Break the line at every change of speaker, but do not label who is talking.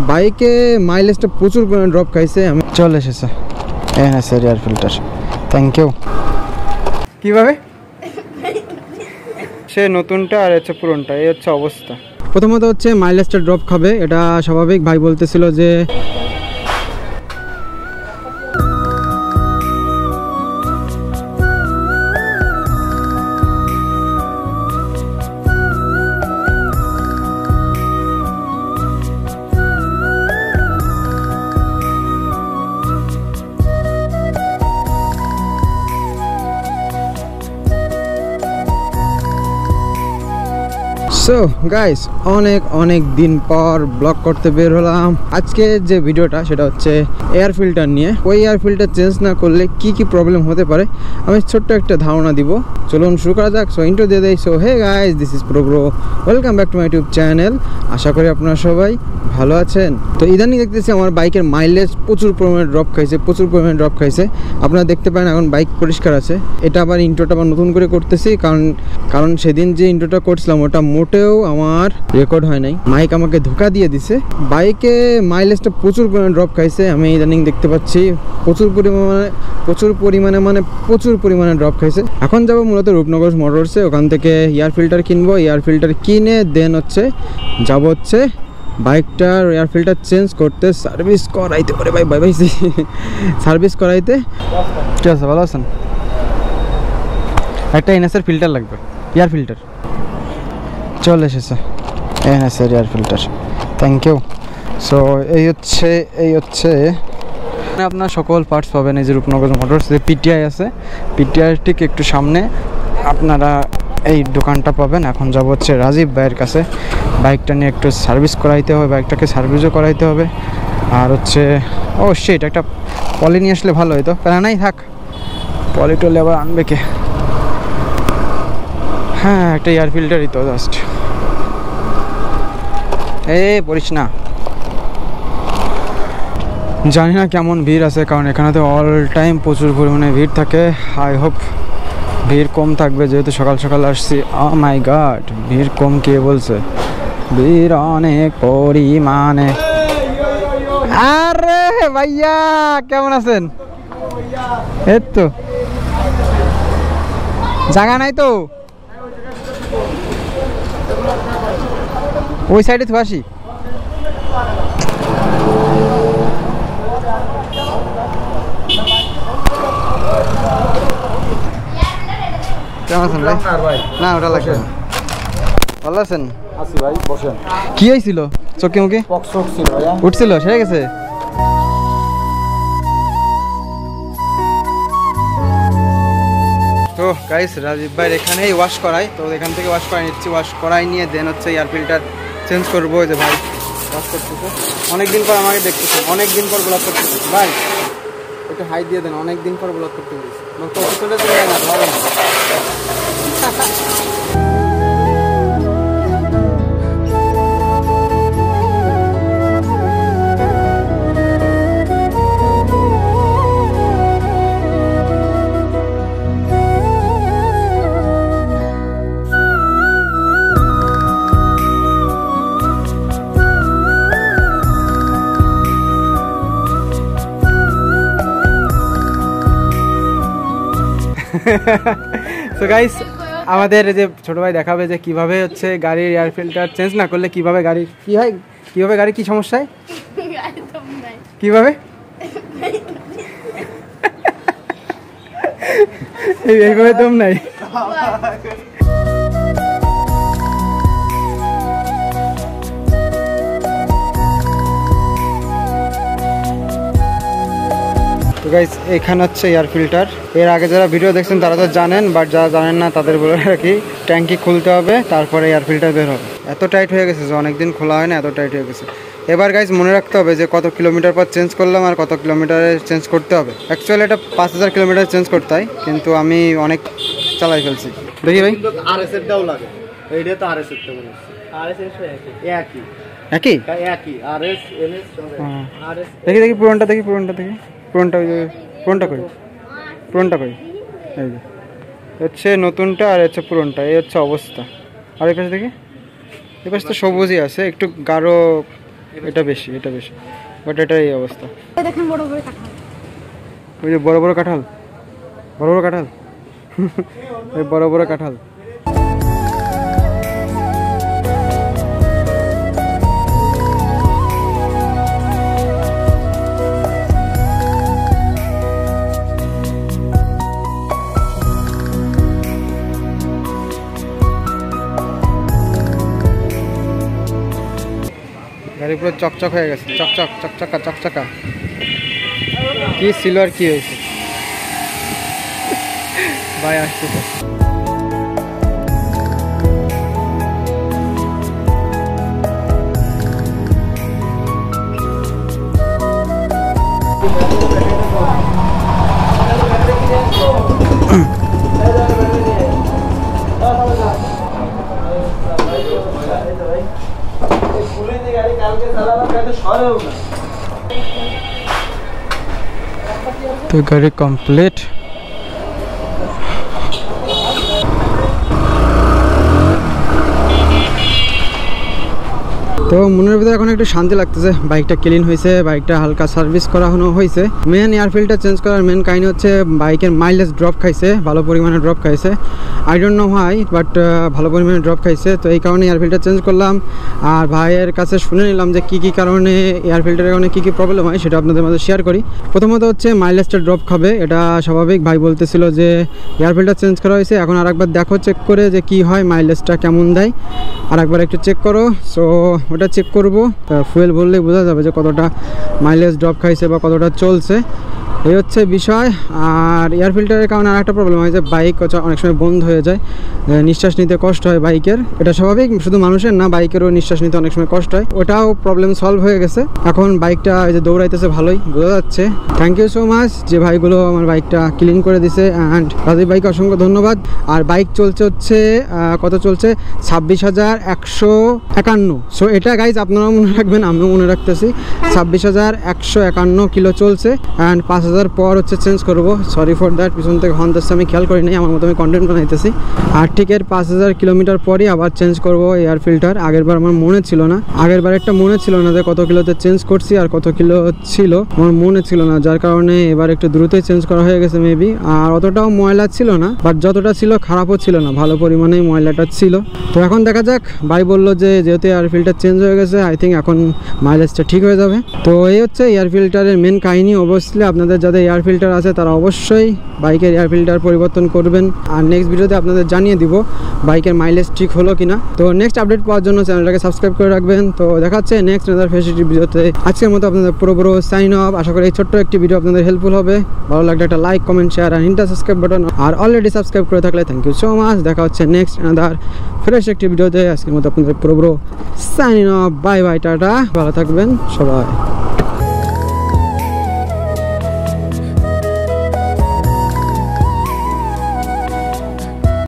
বাইকে মাইলেজটা প্রচুর পরিমাণে ড্রপ খাইছে। আমি চলে এসেছে sir air filter, thank you. কীভাবে সে নতুনটা আর হচ্ছে পুরনটা, এই হচ্ছে অবস্থা। প্রথমত হচ্ছে মাইলেজটা ড্রপ খাবে, এটা স্বাভাবিক। ভাই বলতেছিল যে সো গাইস, অনেক দিন পর ব্লগ করতে বের হলাম। আজকে যে ভিডিওটা সেটা হচ্ছে এয়ার ফিল্টার নিয়ে। ওই এয়ার ফিল্টার চেঞ্জ না করলে কি প্রবলেম হতে পারে আমি ছোট্ট একটা ধারণা দিব। চলুন শুরু করা যাক। সো ইন্ট্রো দিয়ে দেই। So hey guys, this is Progro, welcome back to my YouTube channel. আশা করি আপনারা সবাই ভালো আছেন। তো ইদানিং দেখতেছি আমার বাইকের মাইলেজ প্রচুর পরিমাণে ড্রপ খাইছে। আপনারা দেখতে পারেন এখন বাইক পরিষ্কার আছে। এটা আবার ইন্ট্রোটা আবার নতুন করে করতেছি, কারণ সেদিন যে ইন্ট্রোটা করছিলাম ওটা মোটেও আমার রেকর্ড হয় নাই। মাইক আমাকে ধোকা দিয়ে দিছে। বাইকে মাইলেজটা প্রচুর পরিমাণে ড্রপ খাইছে। আমি ইদানিং দেখতে পাচ্ছি প্রচুর পরিমাণে ড্রপ খাইছে। এখন যাবো মূলত রূপনগর মোটরসে, ওখান থেকে এয়ার ফিল্টার কিনবো। এয়ার ফিল্টার কিনে দেন যাবো বাইকটার এয়ার ফিল্টার চেঞ্জ করতে, সার্ভিস করাইতে। ওরে ভাই সার্ভিস করাইতে। ঠিক আছে, ভালো আছেন? একটা এনএসের ফিল্টার লাগবে, এয়ার ফিল্টার। চলে এসেছে এনএসের air filter, thank you. So এই হচ্ছে আপনার সকল পার্টস পাবেন এই যে রূপনগর মোটরস। যে পিটিআই আছে, পিটিআই ঠিক একটু সামনে আপনারা এই দোকানটা পাবেন। এখন যাব রাজীব ভাইয়ের কাছে। বাইকটা নিয়ে একটু সার্ভিস করাইতে হবে, বাইকটাকে সার্ভিসও করাইতে হবে। আর অবশ্যই এটা একটা পলি নিয়ে আসলে ভালো হতো। প্যারা নাই, থাক, পলি টলি আবার আনবে কে? হ্যাঁ, একটা এয়ার ফিল্টারই তো জাস্ট। পড়িস না। জানি না কেমন ভিড় আছে, কারণ এখানে তো অল টাইম প্রচুর পরিমাণে ভিড় থাকে। আই হোপ ভিড় কম থাকবে, যেহেতু সকাল সকাল আসছি। ও মাই গড, ভিড় কম কে বলছে? ভিড় অনেক পরিমাণে। আরে ভাইয়া, কেমন আছেন? এই তো জায়গা নাই তো, ওই সাইডে তো আসি। কেমন আছেন ভাই? না, ওটা লাগবে। ভালো আছেন?
আছি ভাই, বসেন।
কি হয়েছিল? চোখে মুখে উঠছিল, সেরে গেছে? তো গাইস, রাজীব ভাই এখানেই ওয়াশ করাই, তো এখান থেকে ওয়াশ করাই নিচ্ছি। ওয়াশ করাই নিয়ে দেন এয়ার ফিল্টার চেঞ্জ করবো। যে ভাই ওয়াশ করতেছে, অনেকদিন পর আমাকে দেখতেছে, অনেকদিন পর ব্লগ করতেছে। ভাই একটু হাই দিয়ে দেন, অনেকদিন পর ব্লগ করতে বলছি। সো গাইস, আমাদের যে ছোট ভাই দেখাবে যে কিভাবে গাড়ির এয়ার ফিল্টার চেঞ্জ না করলে কিভাবে গাড়ির কি হয়, কিভাবে গাড়ির কি সমস্যা হয়, কিভাবে এইভাবে দম নাই। তো গাইস, এখানে এয়ার ফিল্টার। এর আগে যারা ভিডিও দেখছেন তারা তো জানেন, বাট যারা জানেন না তাদের বলে রাখি, ট্যাঙ্কি খুলতে হবে, তারপরে এয়ার ফিল্টার বের হবে। এত টাইট হয়ে গেছে যে অনেকদিন খোলা হয় না, এত টাইট হয়ে গেছে। এবার গাইস মনে রাখতে হবে যে কত কিলোমিটার পর চেঞ্জ করলাম আর কত কিলোমিটারে চেঞ্জ করতে হবে। অ্যাকচুয়ালি এটা 5000 কিলোমিটার চেঞ্জ করতে হয়, কিন্তু আমি অনেক চালাই ফেলছি। দেখি ভাই,
আরএস এরটাও লাগে। এইটা তো আরএস এরটা মনে হচ্ছে। আরএস এর একই আরএস এনএস আরএস।
দেখি পুরনটা দেখি, পুরনটা কই? এই যে নতুনটা আর পুরনটা, এই অবস্থা। আর এই পাশে দেখি, এই পাশে তো সবুজই আছে, একটু গাঢ় এটা বেশি বাট এটা এই অবস্থা।
দেখেন বড় বড় কাঁঠাল,
ওই যে বড় বড় কাঁঠাল এই বড় বড় কাঁঠাল। গাড়ি পুরো চকচক হয়ে গেছে, চকচকা কি ছিল আর কি হয়েছে ভাই আসতেছে। তো গাড়ি কমপ্লিট। তো মনের ভিতরে এখন একটু শান্তি লাগতেছে, বাইকটা ক্লিন হয়েছে, বাইকটা হালকা সার্ভিস করানো হয়েছে। মেন এয়ার ফিল্টার চেঞ্জ করার মেন কাহিনী হচ্ছে বাইকের মাইলেজ ড্রপ খাইছে, ভালো পরিমাণে ড্রপ খাইছে। I don't know why, but ভালো পরিমাণে ড্রপ খাইছে। তো এই কারণে এয়ার ফিল্টার চেঞ্জ করলাম। আর ভাইয়ের কাছে শুনে নিলাম যে কী কারণে এয়ার ফিল্টারের কারণে কী প্রবলেম হয়, সেটা আপনাদের মাঝে শেয়ার করি। প্রথমত হচ্ছে মাইলেজটা ড্রপ খাবে, এটা স্বাভাবিক। ভাই বলতেছিল যে এয়ার ফিল্টার চেঞ্জ করা হয়েছে, এখন আরেকবার দেখো চেক করে যে কি হয়, মাইলেজটা কেমন দেয়, আরেকবার একটু চেক করো। সো ওটা চেক করবো, ফুয়েল ভরলেই বোঝা যাবে যে কতটা মাইলেজ ড্রপ খাইছে বা কতটা চলছে, এই হচ্ছে বিষয়। আর এয়ার ফিল্টারের কারণে আর একটা প্রবলেম হয় যে বাইক অনেক সময় বন্ধ হয়ে যায়, নিঃশ্বাস নিতে কষ্ট হয় বাইকের। এটা স্বাভাবিক, শুধু মানুষের না, বাইকেরও নিঃশ্বাস নিতে অনেক সময় কষ্ট হয়। ওটাও প্রবলেম সলভ হয়ে গেছে, এখন বাইকটা এই যে দৌড়াইতেছে ভালোই বোঝা যাচ্ছে। থ্যাংক ইউ সো মাচ যে ভাইগুলো আমার বাইকটা ক্লিন করে দিছে, অ্যান্ড রাজীব ভাইকে অসংখ্য ধন্যবাদ। আর বাইক চলছে হচ্ছে কত চলছে, 26,151। সো এটা গাইজ আপনারাও মনে রাখবেন, আমিও মনে রাখতেছি, 26,151 কিলো চলছে। অ্যান্ড 5,000 পর হচ্ছে চেঞ্জ করবো। সরি ফর দ্যাট, পিছন থেকে হর্ন দিচ্ছে, আমি খেয়াল করি নাই, আমার মতো আমি কন্টেন্ট বানাইতেছি। আর ঠিক এর 5,000 কিলোমিটার পরই আবার চেঞ্জ করবো এয়ার ফিল্টার। আগেরবার আমার মনে ছিল না, মনে ছিল না যে কত কিলোতে চেঞ্জ করছি আর কত কিলো ছিল, আমার মনে ছিল না, যার কারণে এবার একটু দ্রুতই চেঞ্জ করা হয়ে গেছে মেবি। আর অতটাও ময়লা ছিল না, বাট যতটা ছিল খারাপও ছিল না, ভালো পরিমাণেই ময়লাটা ছিল। তো এখন দেখা যাক, ভাই বললো যে যেহেতু এয়ার ফিল্টার চেঞ্জ হয়ে গেছে, আই থিঙ্ক এখন মাইলেজটা ঠিক হয়ে যাবে। তো এই হচ্ছে এয়ার ফিল্টারের মেন কাহিনী। অবশ্যই আপনাদের যাদের এয়ার ফিল্টার আছে তারা অবশ্যই বাইকের এয়ার ফিল্টার পরিবর্তন করবেন। আর নেক্সট ভিডিওতে আপনাদের জানিয়ে দিব বাইকের মাইলেজ ঠিক হলো কিনা। তো নেক্সট আপডেট পাওয়ার জন্য চ্যানেলটাকে সাবস্ক্রাইব করে রাখবেন। তো দেখা হচ্ছে নেক্সট আদার ফেসিলিটি ভিডিওতে। আজকের মতো আপনাদের পুরো সাইন অফ। আশা করি এই ছোট্ট একটি ভিডিও আপনাদের হেল্পফুল হবে। ভালো লাগলে একটা লাইক, কমেন্ট, শেয়ার আর হিট দ্য সাবস্ক্রাইব বাটন। আর অলরেডি সাবস্ক্রাইব করে থাকলে থ্যাংক ইউ সো মাচ। দেখা হচ্ছে নেক্সট আদার ফ্রেশ একটি ভিডিওতে। আজকের মতো আপনাদের পুরো sign off. Bye bye, tata, ভালো থাকবেন সবাই।